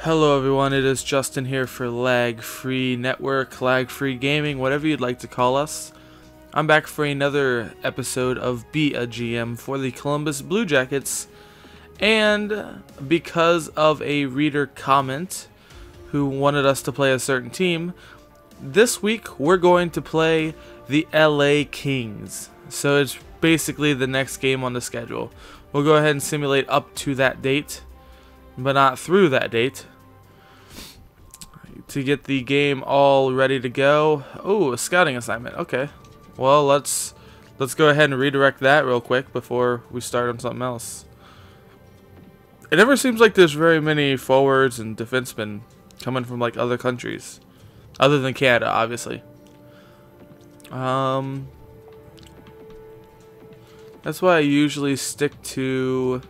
Hello everyone, it is Justin here for Lag Free Network, Lag Free Gaming, whatever you'd like to call us. I'm back for another episode of Be a GM for the Columbus Blue Jackets, and because of a reader comment who wanted us to play a certain team, this week we're going to play the LA Kings. So it's basically the next game on the schedule. We'll go ahead and simulate up to that date, but not through that date, to get the game all ready to go. Oh, a scouting assignment. Okay. Well, let's go ahead and redirect that real quick before we start on something else. It never seems like there's very many forwards and defensemen coming from like other countries, other than Canada, obviously. That's why I usually stick to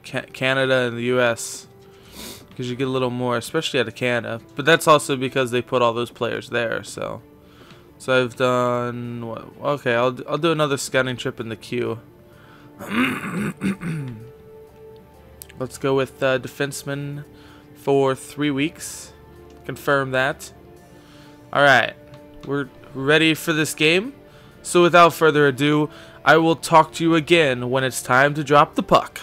Canada and the US, because you get a little more, especially out of Canada. But that's also because they put all those players there. So I've done what? Okay, I'll do another scouting trip in the queue. Let's go with defenseman for 3 weeks. Confirm that. All right, we're ready for this game. So without further ado, I will talk to you again when it's time to drop the puck.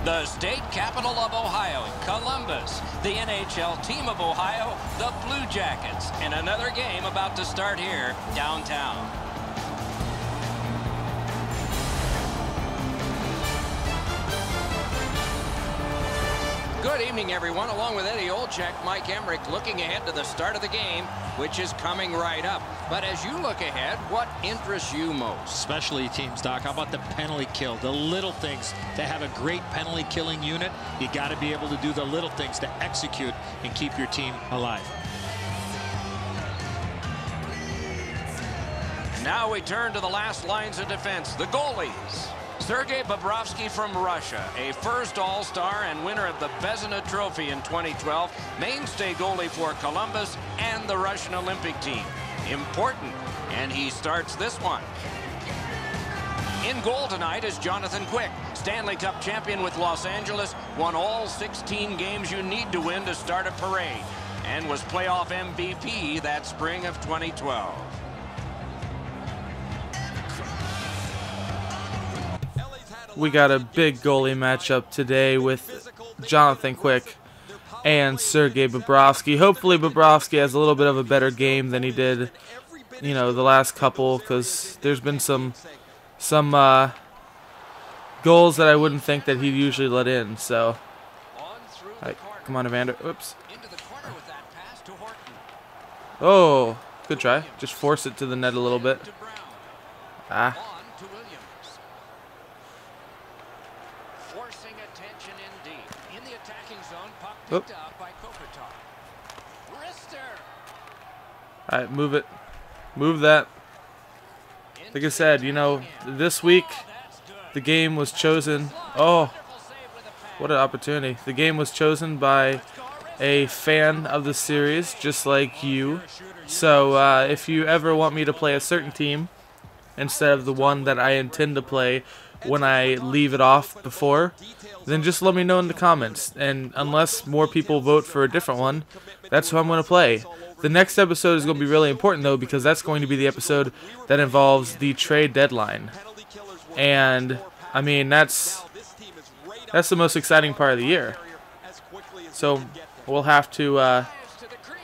The state capital of Ohio, Columbus. The NHL team of Ohio, the Blue Jackets. And another game about to start here downtown. Good evening, everyone. Along with Eddie Olczyk, Mike Emmerich looking ahead to the start of the game, which is coming right up. But as you look ahead, what interests you most? Specialty teams, Doc. How about the penalty kill? The little things. To have a great penalty killing unit, you got to be able to do the little things to execute and keep your team alive. Now we turn to the last lines of defense, the goalies. Sergei Bobrovsky from Russia, a first All-Star and winner of the Vezina Trophy in 2012, mainstay goalie for Columbus and the Russian Olympic team. Important, and he starts this one. In goal tonight is Jonathan Quick, Stanley Cup champion with Los Angeles, won all 16 games you need to win to start a parade, and was playoff MVP that spring of 2012. We got a big goalie matchup today with Jonathan Quick and Sergei Bobrovsky. Hopefully Bobrovsky has a little bit of a better game than he did, you know, the last couple, because there's been some goals that I wouldn't think that he'd usually let in. So, right, come on, Evander. Oops. Oh, good try. Just force it to the net a little bit. Ah. Oh. Alright, move it. Move that. Like I said, you know, this week the game was chosen. Oh, what an opportunity. The game was chosen by a fan of the series, just like you. So if you ever want me to play a certain team instead of the one that I intend to play when I leave it off before, then just let me know in the comments. And unless more people vote for a different one, that's who I'm going to play. The next episode is going to be really important, though, because that's going to be the episode that involves the trade deadline. And, I mean, that's the most exciting part of the year. So we'll have to, I'll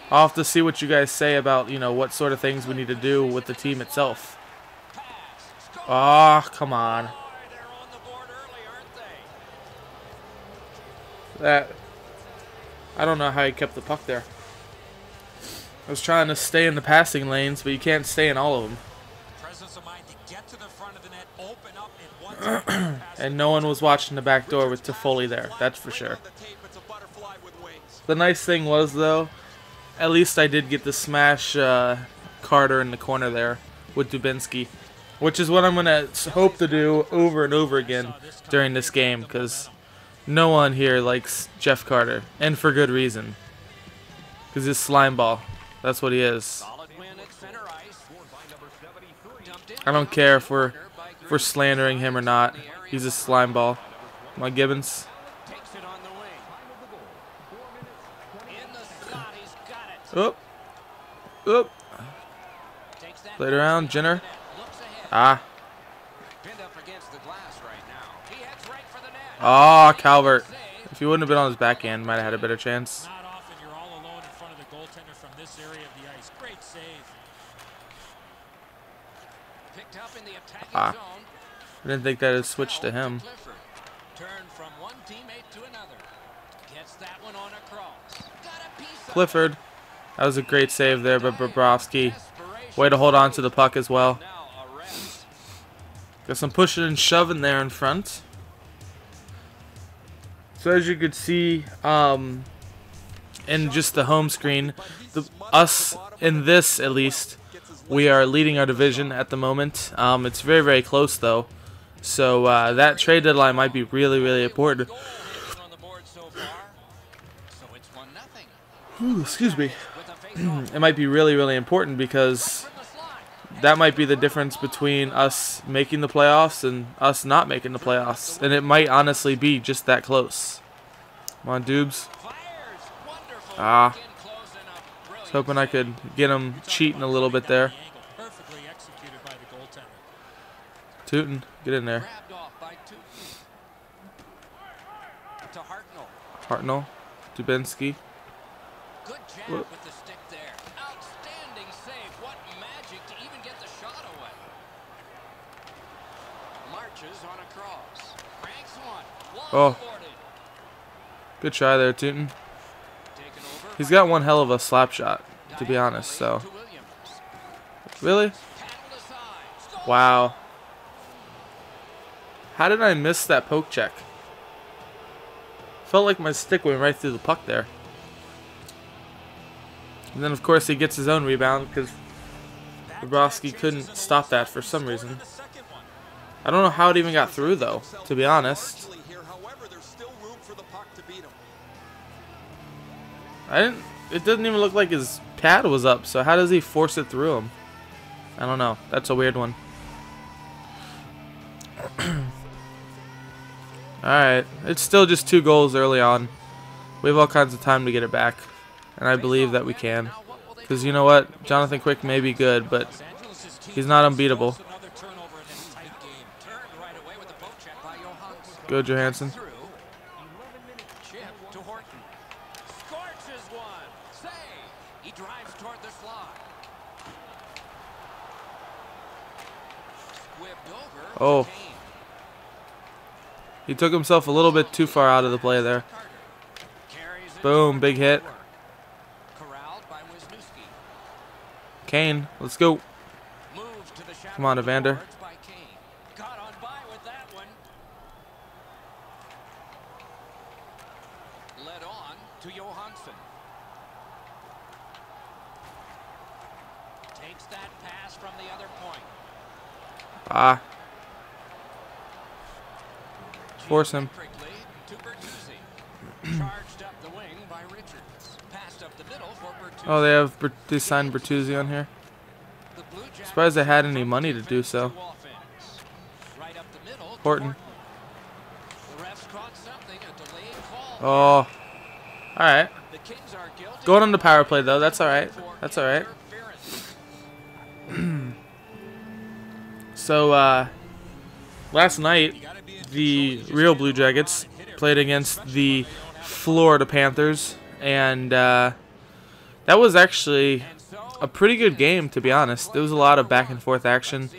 have to see what you guys say about, you know, what sort of things we need to do with the team itself. Oh, come on. That, I don't know how he kept the puck there. I was trying to stay in the passing lanes, but you can't stay in all of them. And no one was watching the back door with Toffoli there, that's for sure. The nice thing was, though, at least I did get to smash Carter in the corner there with Dubinsky, which is what I'm going to hope to do over and over again during this game, because no one here likes Jeff Carter, and for good reason. Because he's slime ball. That's what he is. I don't care if we're if we're slandering him or not. He's a slime ball. Come on, Gibbons. Oop. Oop. Played around. Jenner. Ah. Oh, Calvert. If he wouldn't have been on his backhand, might have had a better chance. Not often you're all alone in front of the goaltender from this area of the ice. Great save. Picked up in the attacking zone. I didn't think that had switched to him. Turn from one teammate to another. Gets that one on across. Clifford. That was a great save there by Bobrovsky. Way to hold on to the puck as well. Got some pushing and shoving there in front. So as you could see in just the home screen, us in this at least, we are leading our division at the moment. It's very, very close though. So that trade deadline might be really, really important. Ooh, excuse me. It might be really, really important because that might be the difference between us making the playoffs and us not making the playoffs. And it might honestly be just that close. Come on, Dubes. Ah. I was hoping I could get him cheating a little bit there. Tootin, get in there. Hartnell. Dubinsky. Good jab with the stick there. Outstanding save. What magic to even get the shot away. Marches on a cross. Cranks one. Oh. Good try there, Tootin. He's got one hell of a slap shot, to be honest, so. Really? Wow. How did I miss that poke check? Felt like my stick went right through the puck there. And then, of course, he gets his own rebound because Bobrovsky couldn't stop that for some reason. I don't know how it even got through, though, to be honest. It doesn't even look like his pad was up, so how does he force it through him? I don't know. That's a weird one. Alright. It's still just 2 goals early on. We have all kinds of time to get it back. And I believe that we can. Because you know what? Jonathan Quick may be good, but he's not unbeatable. Go, Johansson. Oh. He took himself a little bit too far out of the play there. Boom, big hit. Kane, let's go. Come on, Evander. Led on to Johansson. Takes that pass from the other point. Ah. Force him. Oh, they signed Bertuzzi on here. Surprised they had any money to do so. Horton. Oh. Alright. Going on the power play though, that's alright. That's alright. So last night the real Blue Jackets played against the Florida Panthers, and that was actually a pretty good game, to be honest. There was a lot of back and forth action.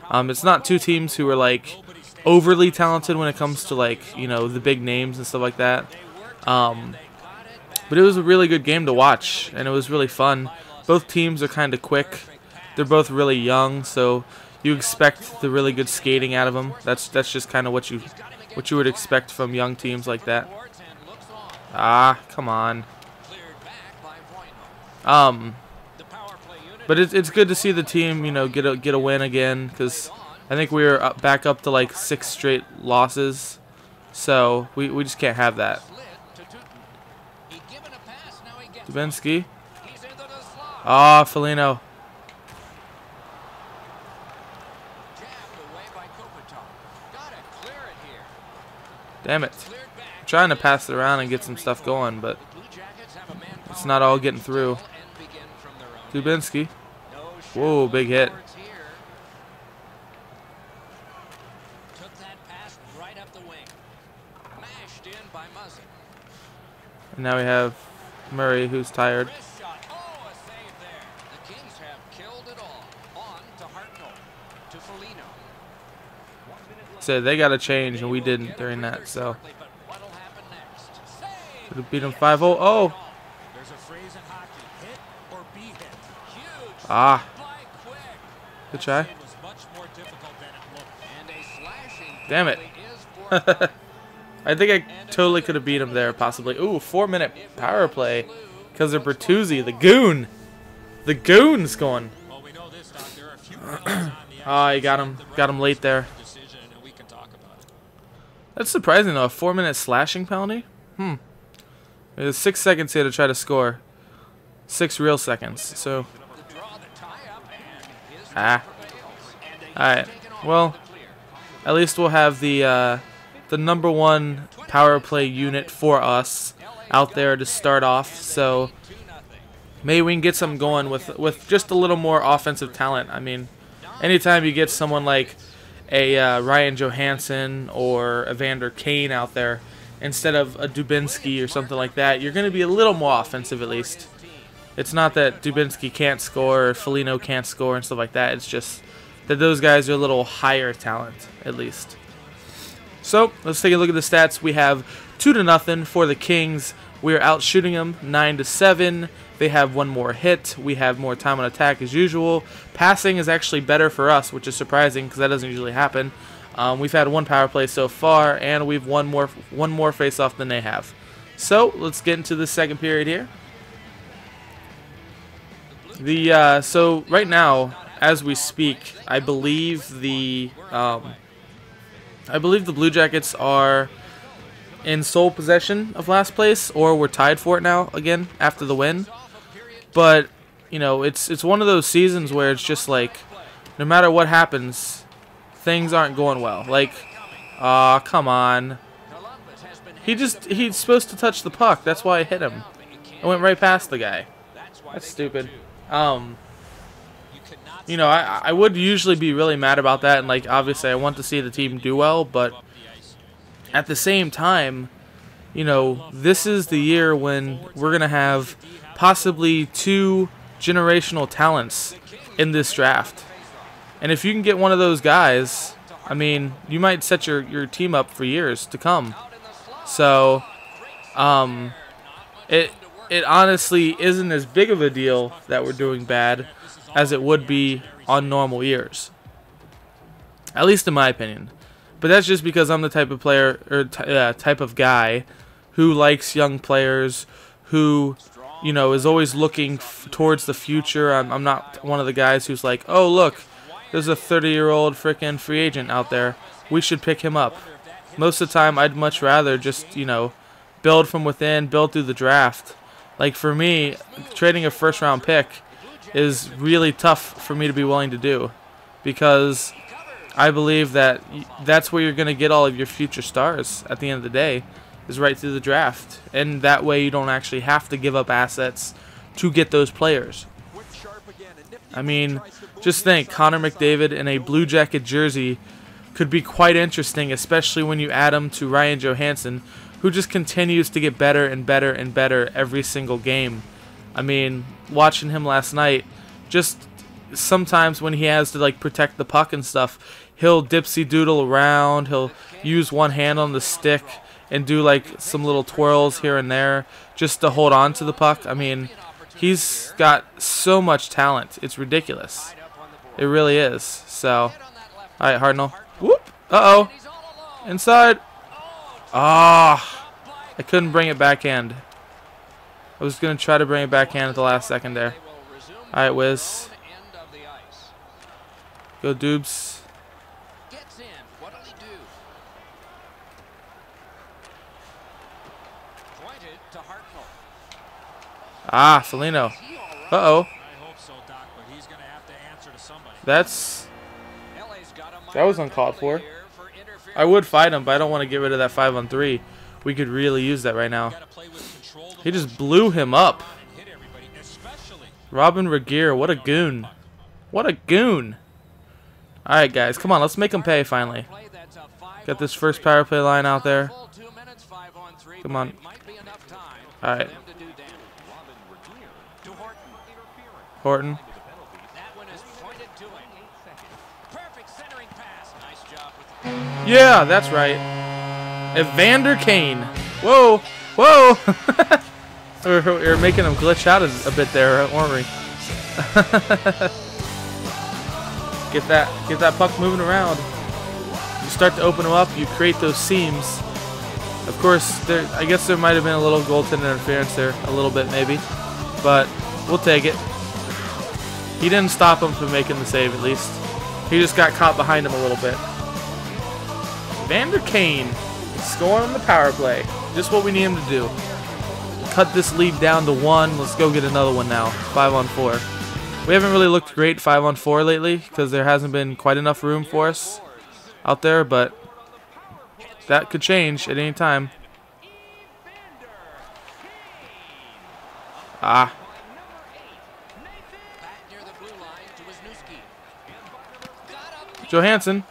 It's not two teams who are like overly talented when it comes to, like, you know, the big names and stuff like that. But it was a really good game to watch, and it was really fun. Both teams are kind of quick. They're both really young, so you expect the really good skating out of them. That's just kind of what you would expect from young teams like that. Ah, come on. But it's good to see the team, you know, get a win again, because I think we were back up to like 6 straight losses, so we just can't have that. Dubinsky. Ah, Foligno. Damn it. I'm trying to pass it around and get some stuff going, but it's not all getting through. Dubinsky. Whoa, big hit. And now we have Murray, who's tired. So they got to change, and we didn't during that. So could have beat them 5-0. Oh. Ah. Good try. Damn it. I think I totally could have beat him there, possibly. Ooh, 4-minute power play because of Bertuzzi, the goon. The goon's going. Ah, he got him. Got him late there. That's surprising, though. A 4-minute slashing penalty? There's 6 seconds here to try to score. 6 real seconds. So. Ah. Alright. Well, at least we'll have the #1 power play unit for us out there to start off. So maybe we can get something going with just a little more offensive talent. I mean, anytime you get someone like a Ryan Johansson or Evander Kane out there instead of a Dubinsky or something like that, you're going to be a little more offensive at least. It's not that Dubinsky can't score or Foligno can't score and stuff like that. It's just that those guys are a little higher talent at least. So let's take a look at the stats. We have 2-0 for the Kings. We are out shooting them 9-7. They have 1 more hit. We have more time on attack as usual. Passing is actually better for us, which is surprising because that doesn't usually happen. We've had 1 power play so far, and we've one more face-off than they have. So let's get into the second period here. So right now, as we speak, I believe the Blue Jackets are in sole possession of last place, or we're tied for it now again after the win. But you know, it's one of those seasons where it's just like, no matter what happens, things aren't going well. Like, come on. He's supposed to touch the puck. That's why I hit him. I went right past the guy. That's stupid. You know, I would usually be really mad about that, and like obviously I want to see the team do well, but at the same time, you know, this is the year when we're gonna have possibly 2 generational talents in this draft, and if you can get one of those guys, I mean, you might set your team up for years to come. So, it honestly isn't as big of a deal that we're doing bad as it would be on normal years, at least in my opinion. But that's just because I'm the type of player or type of guy who likes young players, who, you know, is always looking towards the future. I'm not one of the guys who's like, oh look, there's a 30-year-old freaking free agent out there, we should pick him up. Most of the time, I'd much rather just, you know, build from within, build through the draft. Like for me, trading a first-round pick is really tough for me to be willing to do, because I believe that that's where you're going to get all of your future stars at the end of the day, is right through the draft. And that way you don't actually have to give up assets to get those players. I mean, just think, Connor McDavid in a Blue Jacket jersey could be quite interesting, especially when you add him to Ryan Johansson, who just continues to get better and better and better every single game. I mean, watching him last night, just sometimes when he has to like protect the puck and stuff, he'll dipsy doodle around, he'll use one hand on the stick and do like some little twirls here and there just to hold on to the puck. I mean, he's got so much talent, it's ridiculous. It really is. So, alright, Hartnell. Whoop! Uh-oh. Inside. Ah, I couldn't bring it backhand. I was going to try to bring it backhand at the last second there. Alright, Wiz. Go, Dubes. Ah, Foligno. Uh-oh. That's That was uncalled for. I would fight him, but I don't want to get rid of that 5-on-3. We could really use that right now. He just blew him up. Robin Regier, what a goon. What a goon. Alright, guys, come on, let's make him pay finally. Got this first power play line out there. Come on. Alright. Horton. Yeah, that's right. Evander Kane. Whoa. Whoa. We're making him glitch out a bit there, weren't we? Get that puck moving around. You start to open them up, you create those seams. Of course, I guess there might have been a little goaltender interference there, a little bit maybe, but we'll take it. He didn't stop him from making the save, at least. He just got caught behind him a little bit. Evander Kane scoring on the power play. Just what we need him to do. Cut this lead down to 1. Let's go get another one now. 5-on-4. We haven't really looked great 5-on-4 lately because there hasn't been quite enough room for us out there, but that could change at any time. Ah. Johansson.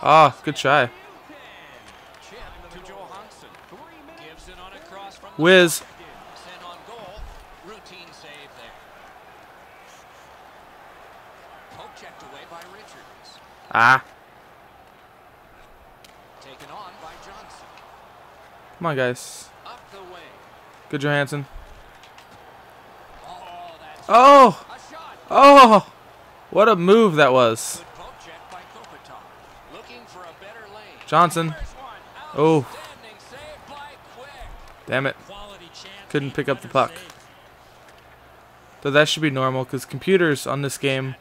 Ah, good try. Whiz. Ah. Come on, guys. Good Johansson. Oh! Oh! What a move that was. Johnson. Oh. Damn it. Couldn't pick up the puck. So that should be normal because computers on this game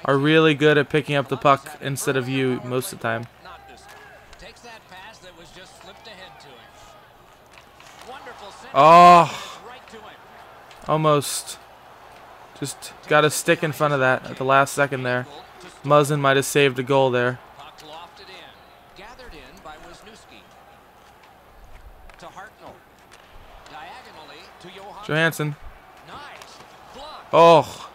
are really good at picking up the puck instead of you most of the time. Oh. Almost. Just got a stick in front of that at the last second there. Muzzin might have saved a goal there. Johansson. Oh.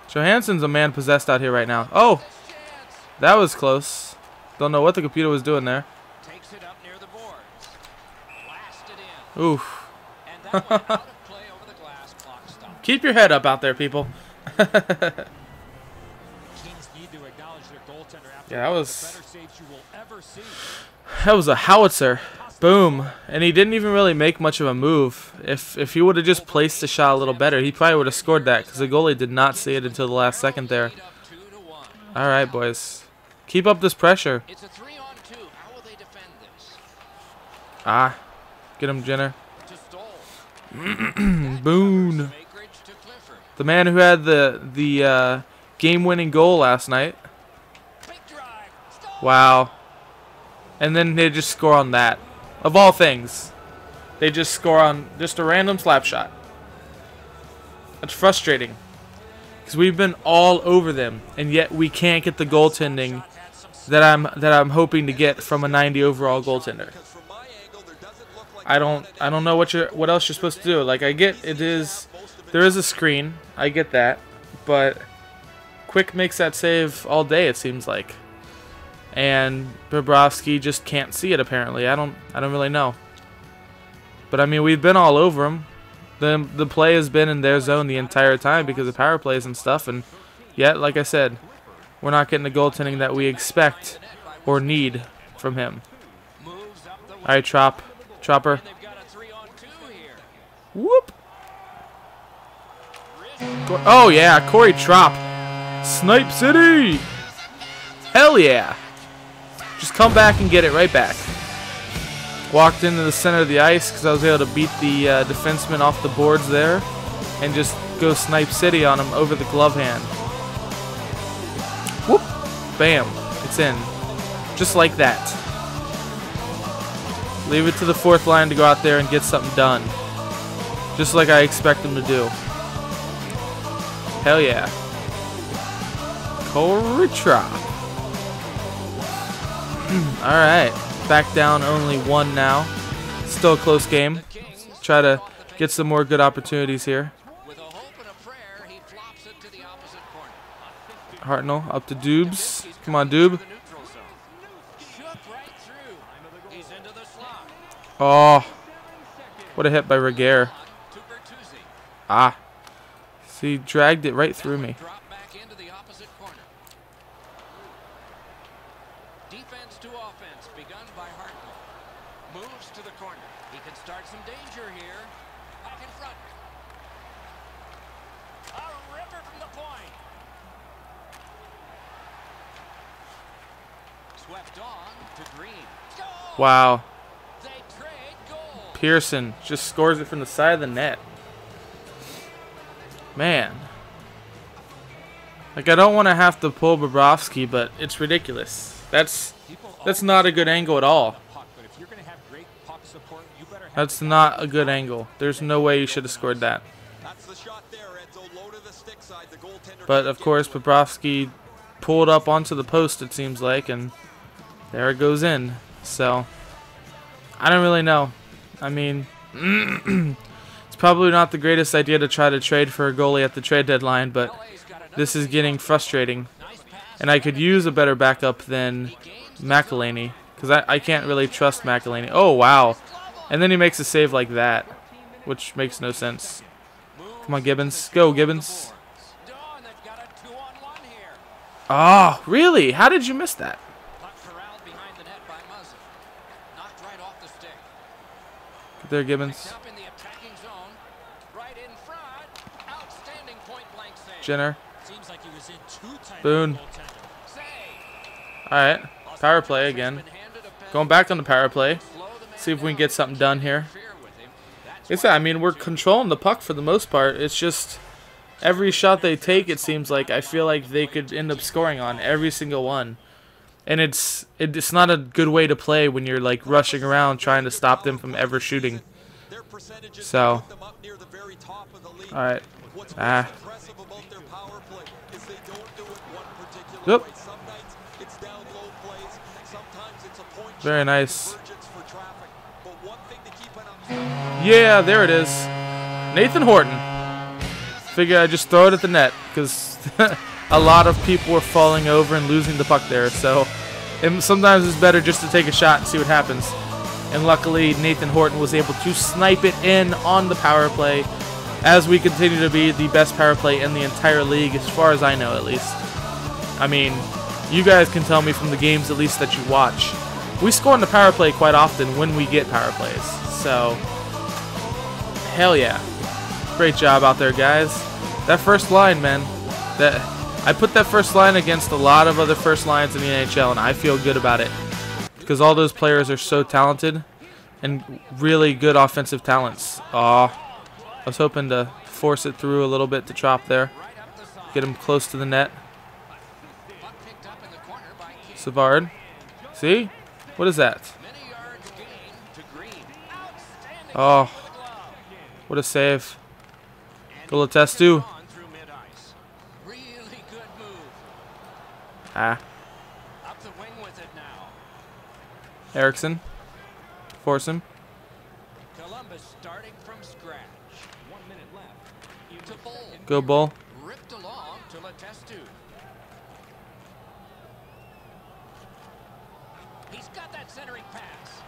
Johansson's a man possessed out here right now. Oh. That was close. Don't know what the computer was doing there. Oof. Keep your head up out there, people. Yeah, that was a howitzer. Boom. And he didn't even really make much of a move. If he would have just placed the shot a little better, he probably would have scored that because the goalie did not see it until the last second there. All right, boys. Keep up this pressure. Ah. Get him, Jenner. Boone. The man who had the game-winning goal last night. Wow. And then they just score on that. Of all things, they just score on just a random slap shot. That's frustrating. Because we've been all over them, and yet we can't get the goaltending that I'm hoping to get from a 90 overall goaltender. I don't know what else you're supposed to do. Like, I get there is a screen. I get that, but Quick makes that save all day, it seems like. And Bobrovsky just can't see it apparently. I don't really know. But I mean, we've been all over him. The play has been in their zone the entire time because of power plays and stuff, and yet, like I said, we're not getting the goaltending that we expect or need from him. All right, Chopper. Whoop. Oh yeah, Corey Trop. Snipe City. Hell yeah. Just come back and get it right back. Walked into the center of the ice because I was able to beat the defenseman off the boards there and just go Snipe City on him over the glove hand. Whoop. Bam. It's in. Just like that. Leave it to the fourth line to go out there and get something done. Just like I expect them to do. Hell yeah. Corey Trop. Alright. Back down only 1 now. Still a close game. Try to get some more good opportunities here. Hartnell up to Dubes. Come on, Dube. Oh. What a hit by Reguer. Ah. See, dragged it right through me. Defense to offense begun by Hartnell. Moves to the corner. He can start some danger here. Back in front. A ripper from the point. Swept on to Green. Goal! Wow. They trade goal. Pearson just scores it from the side of the net. Man. Like, I don't want to have to pull Bobrovsky, but it's ridiculous. That's not a good angle at all. That's not a good angle. There's no way you should have scored that. But, of course, Bobrovsky pulled up onto the post, it seems like, and there it goes in. So, I don't really know. I mean, it's probably not the greatest idea to try to trade for a goalie at the trade deadline, but this is getting frustrating. And I could use a better backup than McElhaney, because I can't really trust McElhaney. Oh, wow. And then he makes a save like that, which makes no sense. Come on, Gibbons. Go, Gibbons. Oh, really? How did you miss that? Get there, Gibbons. Jenner. Boone. Alright. Power play again. Going back on the power play. See if we can get something done here. I mean, we're controlling the puck for the most part. It's just every shot they take, it seems like, I feel like they could end up scoring on every single one. And it's not a good way to play when you're like rushing around trying to stop them from ever shooting. So, alright. Ah. Yep. Very nice. Yeah, there it is. Nathan Horton. Figure I'd just throw it at the net because a lot of people were falling over and losing the puck there. So sometimes it's better just to take a shot and see what happens. And luckily, Nathan Horton was able to snipe it in on the power play as we continue to be the best power play in the entire league, as far as I know, at least. I mean, you guys can tell me from the games, at least, that you watch. We score on the power play quite often when we get power plays. So, hell yeah. Great job out there, guys. That first line, man. I put that first line against a lot of other first lines in the NHL, and I feel good about it. Because all those players are so talented and really good offensive talents. Aw. I was hoping to force it through a little bit to Trop there. Get him close to the net. Savard. See? What is that? Oh. What a save. Golatestu. Ah. Erickson. Force him. Columbus starting from scratch. 1 minute left. To Bull. Go Bull. Ripped along to Letestu. He's got that centering pass.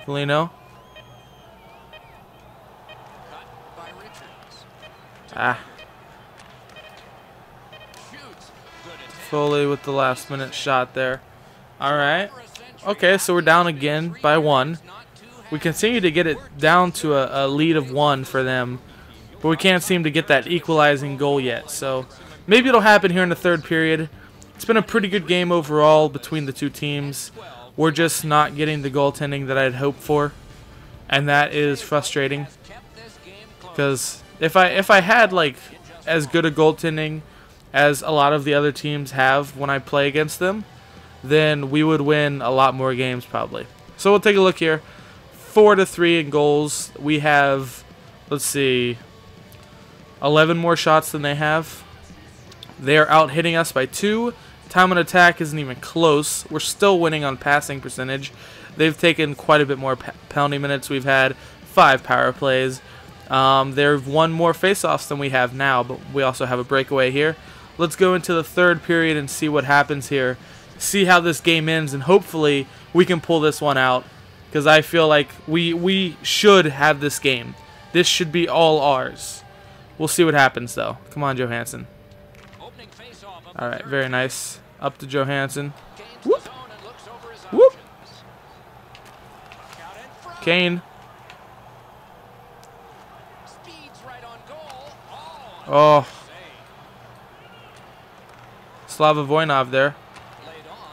Foligno. Cut by Richards. Ah. Shoots. Good attempt. Foley with the last minute shot there. Alright. Okay, so we're down again by 1. We continue to get it down to a lead of 1 for them, but we can't seem to get that equalizing goal yet. So maybe it'll happen here in the third period. It's been a pretty good game overall between the two teams. We're just not getting the goaltending that I'd hoped for, and that is frustrating. Because if I had like as good a goaltending as a lot of the other teams have when I play against them, then we would win a lot more games probably. So we'll take a look here. 4-3 in goals. We have, let's see, 11 more shots than they have. They are out hitting us by 2, Time on attack isn't even close. We're still winning on passing percentage. They've taken quite a bit more penalty minutes. We've had 5 power plays. They've won more faceoffs than we have now, but we also have a breakaway here. Let's go into the third period and see what happens here. See how this game ends, and hopefully we can pull this one out, because I feel like we should have this game. This should be all ours. We'll see what happens, though. Come on, Johansson. All right, very nice. Up to Johansson. Whoop. Whoop. Kane. Oh. Slava Voinov there.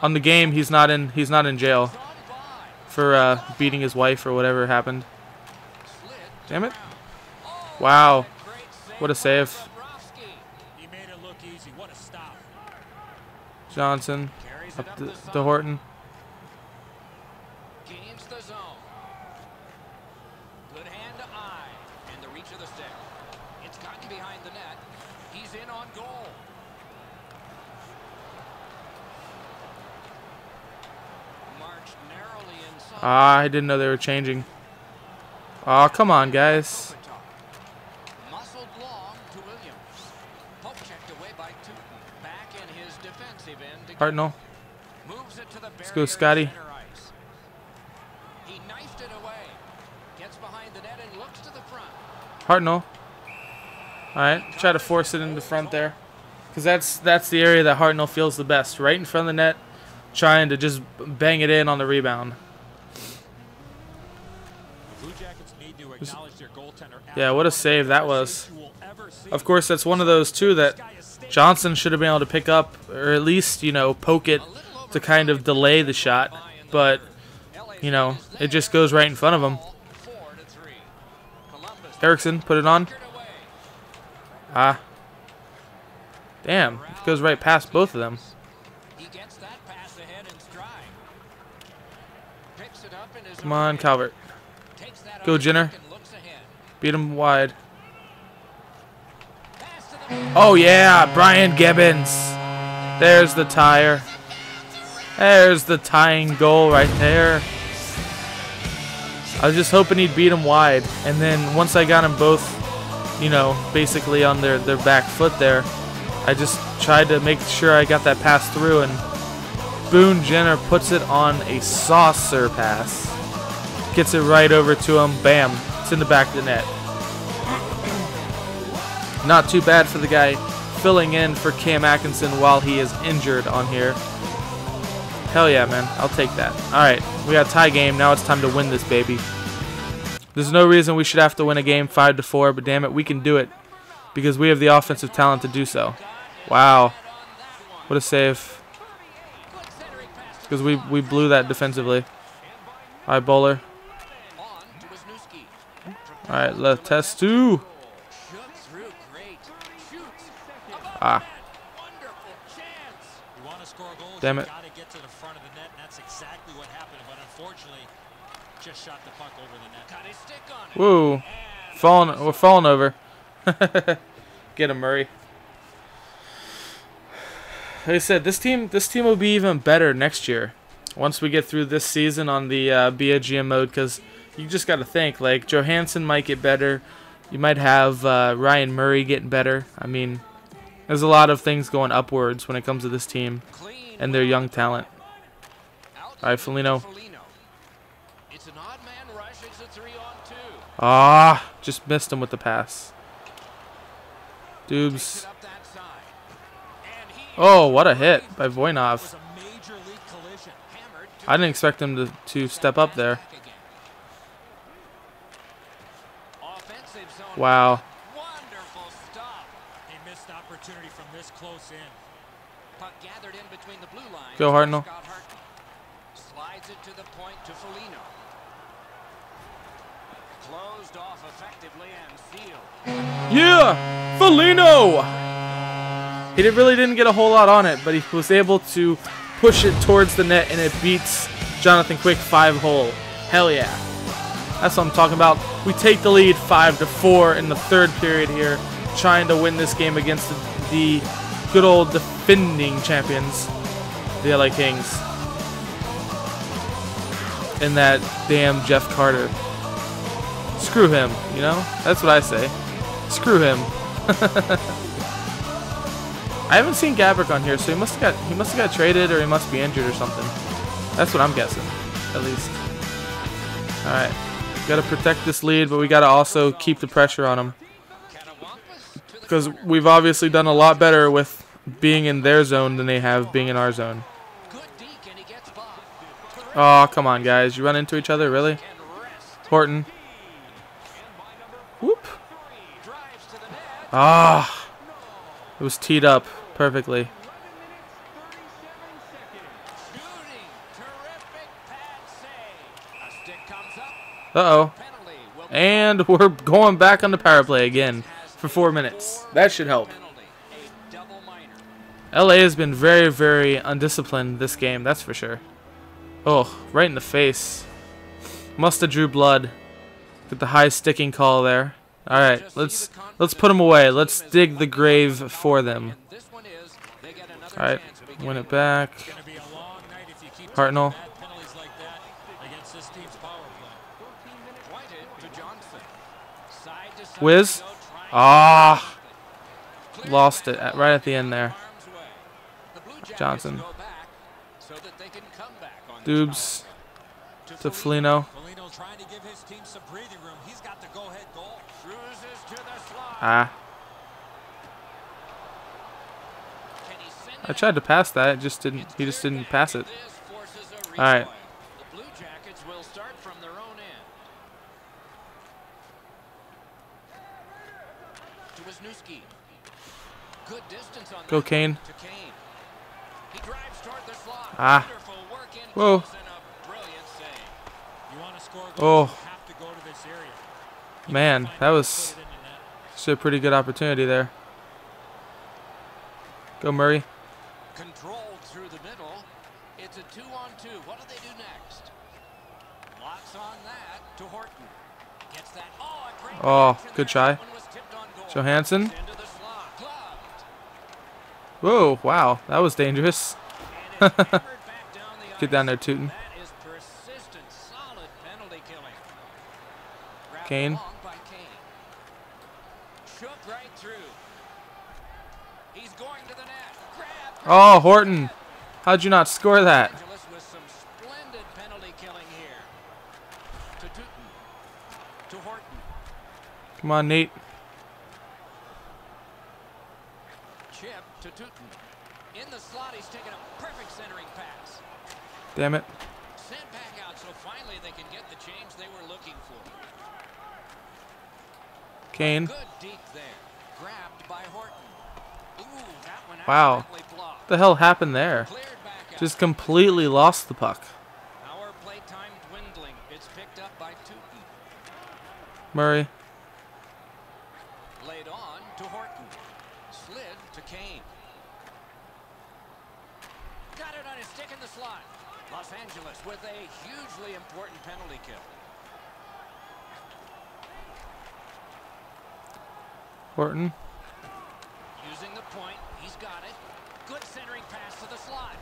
On the game, he's not in jail for beating his wife or whatever happened. Damn it. Wow. What a save. Johnson up to Horton. Gains the zone. Good hand to eye and the reach of the stick. It's gotten behind the net. He's in on goal. Marched narrowly inside. Ah, I didn't know they were changing. Oh, come on, guys. Muscled long to Williams. Poke checked away by Tootin. Back in his defensive end. Hartnell. Moves it to the Let's go, Scotty. He knifed it away. Gets behind the net and looks to the front. Hartnell. Alright, try to force it in the front there. Because that's the area that Hartnell feels the best. Right in front of the net, trying to just bang it in on the rebound. Yeah, what a save that was. Of course, that's one of those, too, that Johnson should have been able to pick up, or at least, you know, poke it to kind of delay the shot. But, you know, it just goes right in front of him. Erickson, put it on. Ah. Damn, it goes right past both of them. Come on, Calvert. Go, Jenner. Beat him wide. Oh, yeah, Brian Gibbons. There's the tire. There's the tying goal right there. I was just hoping he'd beat him wide. And then once I got them both, you know, basically on their back foot there, I just tried to make sure I got that pass through, and Boone Jenner puts it on a saucer pass. Gets it right over to him. Bam. It's in the back of the net. Not too bad for the guy filling in for Cam Atkinson while he is injured on here. Hell yeah, man. I'll take that. Alright, we got a tie game. Now it's time to win this, baby. There's no reason we should have to win a game 5-4, but damn it, we can do it. Because we have the offensive talent to do so. Wow. What a save. Because we blew that defensively. Alright, Bowler. Alright, left test 2. Ah. Damn it. Whoa. We're falling over. Get him, Murray. Like I said, this team will be even better next year. Once we get through this season on the BOGM mode, because you just got to think, like, Johansson might get better. You might have Ryan Murray getting better. I mean, there's a lot of things going upwards when it comes to this team and their young talent. All right, Foligno. Ah, just missed him with the pass. Dubes. Oh, what a hit by Voinov. I didn't expect him to step up there. Wow. Go, Hartnell. Slides it to the point to Foligno. Closed off effectively and sealed. Yeah! Foligno! He really didn't get a whole lot on it, but he was able to push it towards the net, and it beats Jonathan Quick 5-hole. Hell yeah. That's what I'm talking about. We take the lead 5-4 in the third period here, trying to win this game against the good old defending champions. the LA Kings. And that damn Jeff Carter. Screw him, you know? That's what I say. Screw him. I haven't seen Gabrick on here, so he must have got traded, or he must be injured or something. That's what I'm guessing, at least. All right, got to protect this lead, but we got to also keep the pressure on them, because we've obviously done a lot better with being in their zone than they have being in our zone. Oh, come on, guys! You run into each other, really? Horton. Whoop. Ah. It was teed up perfectly. Uh-oh. And we're going back on the power play again for 4 minutes. That should help. LA has been very, very undisciplined this game, that's for sure. Oh, right in the face. Must have drew blood. Get the high sticking call there. All right, let's put them away. Let's dig the grave for them. All right, win it back. Hartnell. Wiz. Ah, lost it right at the end there. Johnson. Dubes to Foligno. Ah. I tried to pass that, it just didn't. He just didn't pass it. All right. Go Kane. Ah. Whoa. Oh. Man, that was a pretty good opportunity there. Go Murray. Controlled through the middle. It's a 2-on-2. What do they do next? Lots on that to Horton. Gets that. Oh, good try. Johansson. Whoa, wow, that was dangerous. Get down there, Tootin. Kane. Oh, Horton. How'd you not score that? Come on, Nate. Chip to Tootin. In the slot, he's taking a perfect centering pass. Damn it. Sent back out, so finally they can get the change they were looking for. Kane. Good deep there. Grabbed by Horton. Ooh, that one wow. What the hell happened there? Just completely lost the puck. Our play time dwindling. It's picked up by Tootin. Murray. Laid on to Horton. Slid to Kane. Got it on his stick in the slot. Los Angeles with a hugely important penalty kill. Horton. Using the point. He's got it. Good centering pass to the slot.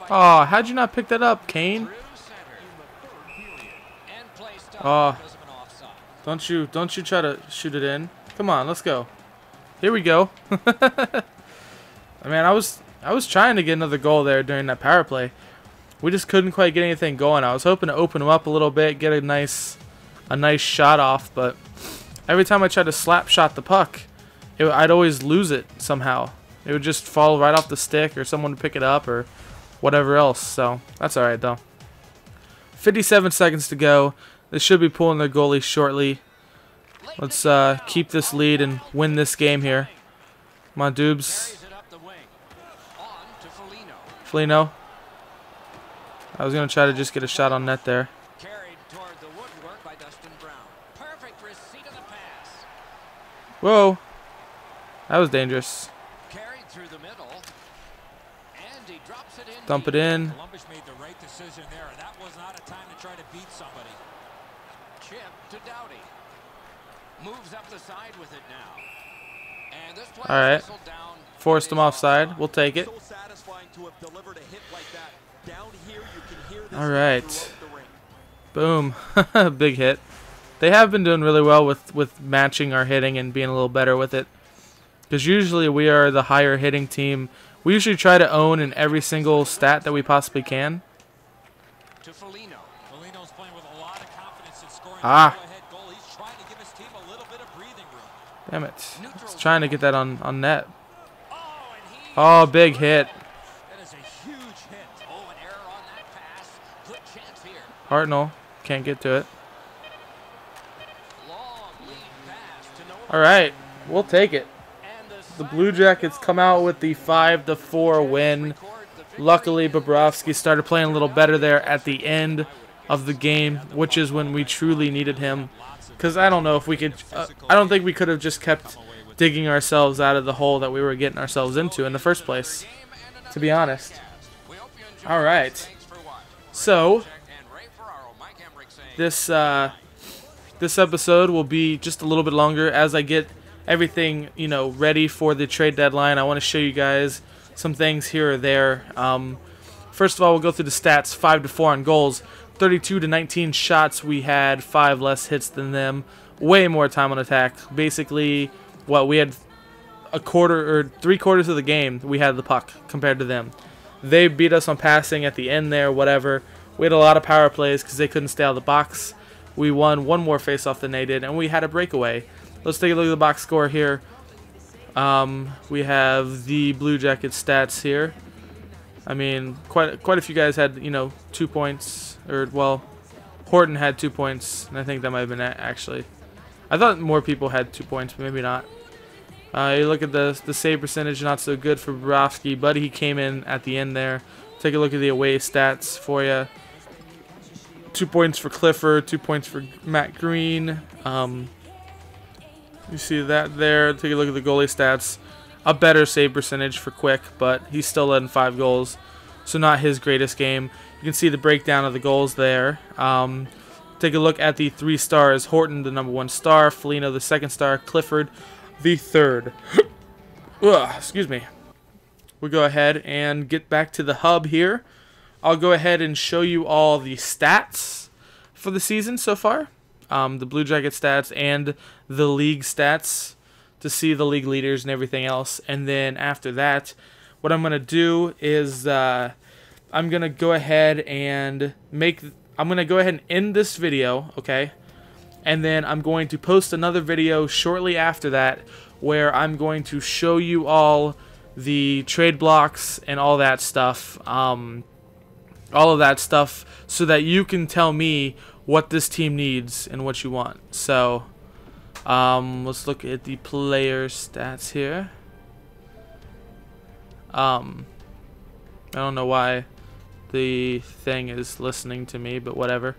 Oh, how'd you not pick that up, Kane? Oh, don't you try to shoot it in. Come on, let's go. Here we go. I mean, I was trying to get another goal there during that power play. We just couldn't quite get anything going. I was hoping to open them up a little bit, get a nice shot off, but every time I tried to slap shot the puck, I'd always lose it somehow. It would just fall right off the stick, or someone would pick it up, or whatever else. So that's all right though. 57 seconds to go. They should be pulling their goalie shortly. Let's keep this lead and win this game here. Come on, Dubes. Foligno. I was going to try to just get a shot on net there. Whoa. That was dangerous. Dump it in. Columbus made the right decision there. That was not a time to try to beat somebody. Chip to Doughty. Moves up the side with it now. And this play is whistled down Forced him offside. We'll take it. All right. Boom. Big hit. They have been doing really well with matching our hitting and being a little better with it. Because usually we are the higher hitting team. We usually try to own in every single stat that we possibly can. Ah. Damn it. He's trying to get that on net. Oh, big hit. Hartnell can't get to it. Alright, we'll take it. The Blue Jackets come out with the 5-4 win. Luckily, Bobrovsky started playing a little better there at the end of the game, which is when we truly needed him. Because I don't know if we could... I don't think we could have just kept digging ourselves out of the hole that we were getting ourselves into in the first place, to be honest. Alright. So, this episode will be just a little bit longer as I get everything, you know, ready for the trade deadline. I want to show you guys some things here or there. First of all, we'll go through the stats. 5-4 on goals, 32-19 shots. We had 5 less hits than them. Way more time on attack. Basically, what we had a quarter or 3/4 of the game we had the puck compared to them. They beat us on passing at the end there, whatever. We had a lot of power plays because they couldn't stay out of the box. We won one more faceoff than they did, and we had a breakaway. Let's take a look at the box score here. We have the Blue Jackets stats here. I mean, quite a few guys had, you know, 2 points, or well, Horton had 2 points, and I think that might have been it, actually. I thought more people had 2 points, but maybe not. You look at the save percentage, not so good for Bobrovsky, but he came in at the end there. Take a look at the away stats for you. 2 points for Clifford, 2 points for Matt Green. You see that there. Take a look at the goalie stats. A better save percentage for Quick, but he's still letting 5 goals, so not his greatest game. You can see the breakdown of the goals there. Take a look at the 3 stars. Horton, the #1 star. Foligno, the 2nd star. Clifford, the 3rd. Excuse me. We'll go ahead and get back to the hub here. I'll go ahead and show you all the stats for the season so far. The Blue Jacket stats and the league stats to see the league leaders and everything else. And then after that, what I'm going to do is I'm going to go ahead and end this video, okay? And then I'm going to post another video shortly after that where I'm going to show you all the trade blocks and all that stuff. All of that stuff so that you can tell me what this team needs and what you want. So let's look at the player stats here. I don't know why the thing is listening to me, but whatever.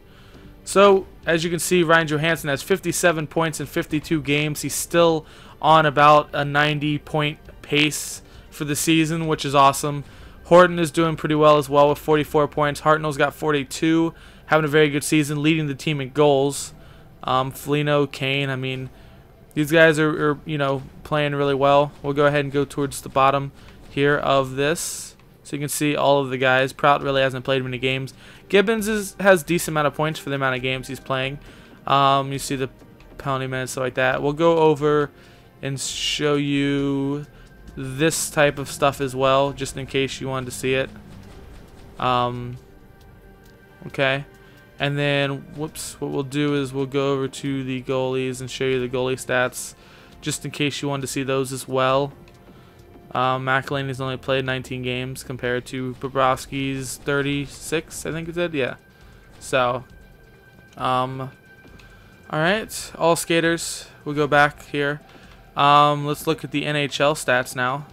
So as you can see, Ryan Johansson has 57 points in 52 games. He's still on about a 90-point pace for the season, which is awesome. Horton is doing pretty well as well with 44 points. Hartnell's got 42, having a very good season, leading the team in goals. Foligno, Kane, I mean, these guys are, you know, playing really well. We'll go ahead and go towards the bottom here of this. So you can see all of the guys. Prout really hasn't played many games. Gibbons has decent amount of points for the amount of games he's playing. You see the penalty minutes, stuff like that. We'll go over and show you this type of stuff as well, just in case you wanted to see it. Okay, and then whoops, what we'll do is we'll go over to the goalies and show you the goalie stats, just in case you wanted to see those as well. McElhaney's only played 19 games compared to Bobrovsky's 36, I think it did. Yeah. So, all right, all skaters. We'll go back here. Let's look at the NHL stats now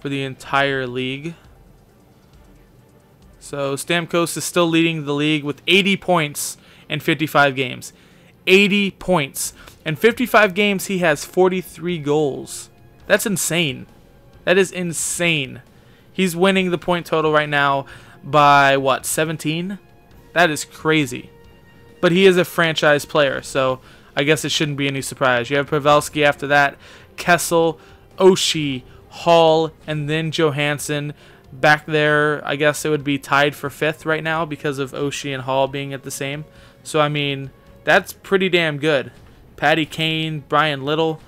for the entire league. So Stamkos is still leading the league with 80 points in 55 games. 80 points. In 55 games, he has 43 goals. That's insane. That is insane. He's winning the point total right now by, what, 17? That is crazy. But he is a franchise player, so I guess it shouldn't be any surprise. You have Pavelski after that, Kessel, Oshie, Hall, and then Johansson. Back there, I guess it would be tied for 5th right now because of Oshie and Hall being at the same. So, I mean, that's pretty damn good. Patty Kane, Brian Little,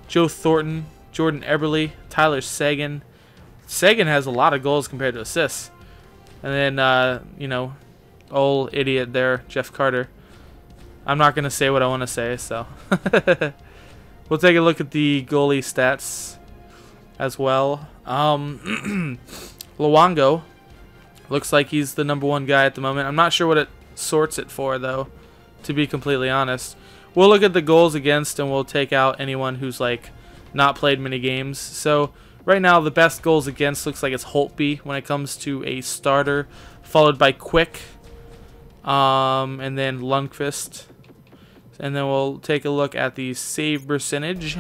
Joe Thornton, Jordan Eberle, Tyler Seguin. Seguin has a lot of goals compared to assists. And then, you know, old idiot there, Jeff Carter. I'm not going to say what I want to say, so. We'll take a look at the goalie stats as well. Luongo looks like he's the #1 guy at the moment. I'm not sure what it sorts it for, though, to be completely honest. We'll look at the goals against, and we'll take out anyone who's, like, not played many games. So, right now, the best goals against looks like it's Holtby when it comes to a starter, followed by Quick, and then Lundqvist. And then we'll take a look at the save percentage.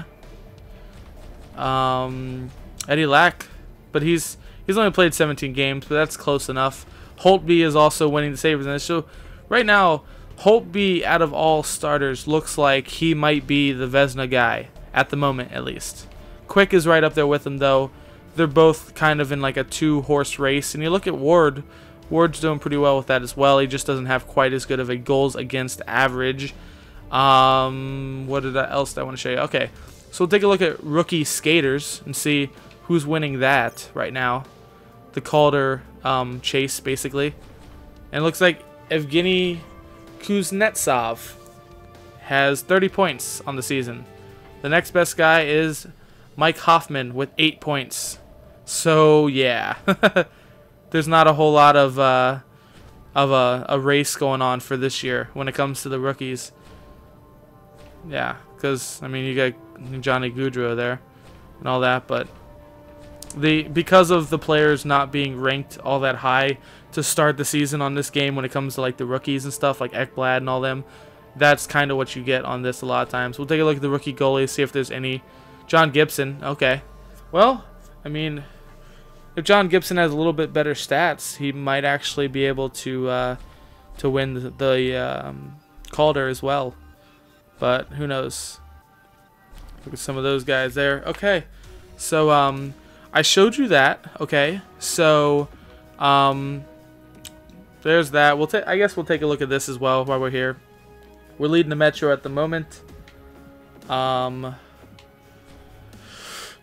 Eddie Lack, but he's only played 17 games, but that's close enough. Holtby is also winning the save percentage. So right now, Holtby, out of all starters, looks like he might be the Vezina guy at the moment, at least. Quick is right up there with him, though. They're both kind of in like a 2-horse race. And you look at Ward. Ward's doing pretty well with that as well. He just doesn't have quite as good of a goals against average. What else did I want to show you? Okay, so we'll take a look at rookie skaters and see who's winning that right now. The Calder chase, basically. And it looks like Evgeny Kuznetsov has 30 points on the season. The next best guy is Mike Hoffman with 8 points. So, yeah. There's not a whole lot of a race going on for this year when it comes to the rookies. Yeah, because, I mean, you got Johnny Gaudreau there and all that, but because of the players not being ranked all that high to start the season on this game when it comes to, like, the rookies and stuff, like Ekblad and all them, that's kind of what you get on this a lot of times. We'll take a look at the rookie goalies, see if there's any. John Gibson, okay. Well, I mean, if John Gibson has a little bit better stats, he might actually be able to win the Calder as well. But who knows? Look at some of those guys there. Okay, so I showed you that. Okay, so there's that. I guess we'll take a look at this as well while we're here. We're leading the Metro at the moment. Got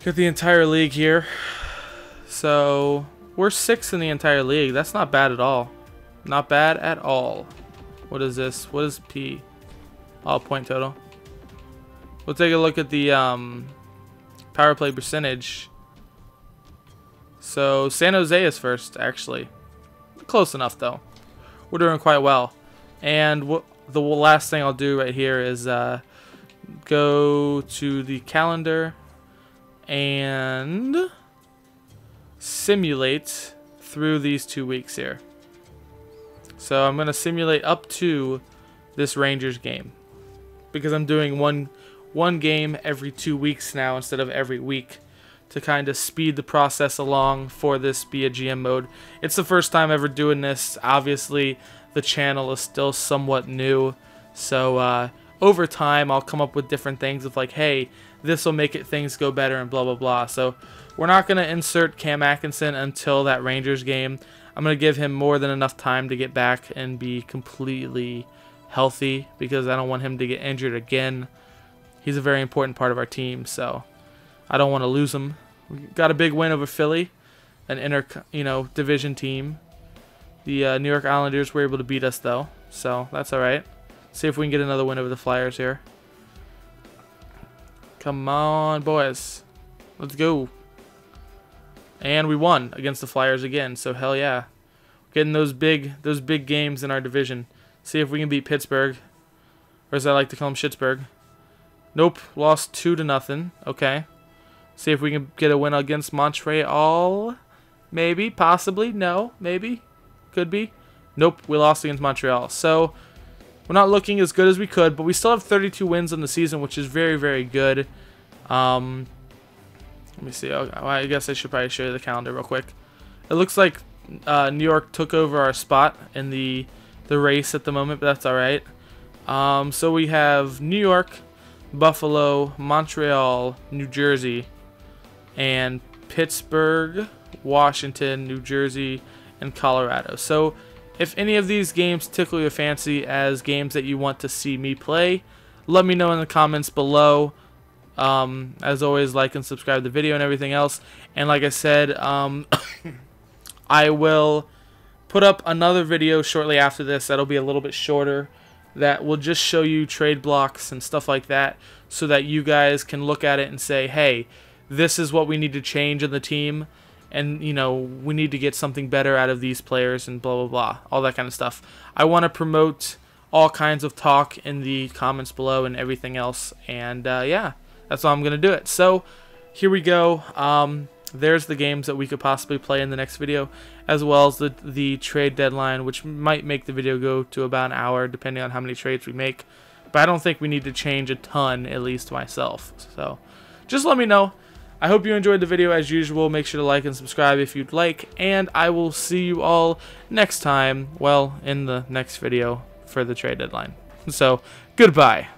the entire league here. So we're 6th in the entire league. That's not bad at all. Not bad at all. What is this? What is P? All point total. We'll take a look at the power play percentage. So San Jose is first, actually. Close enough, though. We're doing quite well. And the last thing I'll do right here is go to the calendar and simulate through these 2 weeks here. So I'm going to simulate up to this Rangers game, because I'm doing one game every 2 weeks now instead of every week to kind of speed the process along for this be a GM mode. It's the first time ever doing this. Obviously, the channel is still somewhat new, so over time I'll come up with different things of like, hey, this will make things go better and blah blah blah. So we're not going to insert Cam Atkinson until that Rangers game. I'm going to give him more than enough time to get back and be completely healthy, because I don't want him to get injured again. He's a very important part of our team, so I don't want to lose him. We got a big win over Philly, an division team. The New York Islanders were able to beat us, though, so that's all right. See if we can get another win over the Flyers here. Come on, boys. Let's go. And we won against the Flyers again, so hell yeah. Getting those big games in our division. See if we can beat Pittsburgh, or as I like to call them, Schittsburg. Nope, lost 2-0. Okay. See if we can get a win against Montreal. Maybe, possibly, no, maybe, could be. Nope, we lost against Montreal. So we're not looking as good as we could, but we still have 32 wins in the season, which is very, very good. Let me see. I guess I should probably show you the calendar real quick. It looks like New York took over our spot in the race at the moment, but that's all right. So we have New York, Buffalo, Montreal, New Jersey, and Pittsburgh, Washington, New Jersey, and Colorado. So if any of these games tickle your fancy as games that you want to see me play, let me know in the comments below. As always, like and subscribe to the video and everything else. And like I said, I will put up another video shortly after this that'll be a little bit shorter, that will just show you trade blocks and stuff like that, so that you guys can look at it and say, hey, this is what we need to change in the team, and you know, we need to get something better out of these players, and blah blah blah, all that kind of stuff. I want to promote all kinds of talk in the comments below and everything else, and yeah, that's how I'm gonna do it. So here we go. There's the games that we could possibly play in the next video, as well as the trade deadline, which might make the video go to about an hour depending on how many trades we make. But I don't think we need to change a ton, at least myself. So just let me know. I hope you enjoyed the video as usual. Make sure to like and subscribe if you'd like, and I will see you all next time, well, in the next video for the trade deadline. So goodbye.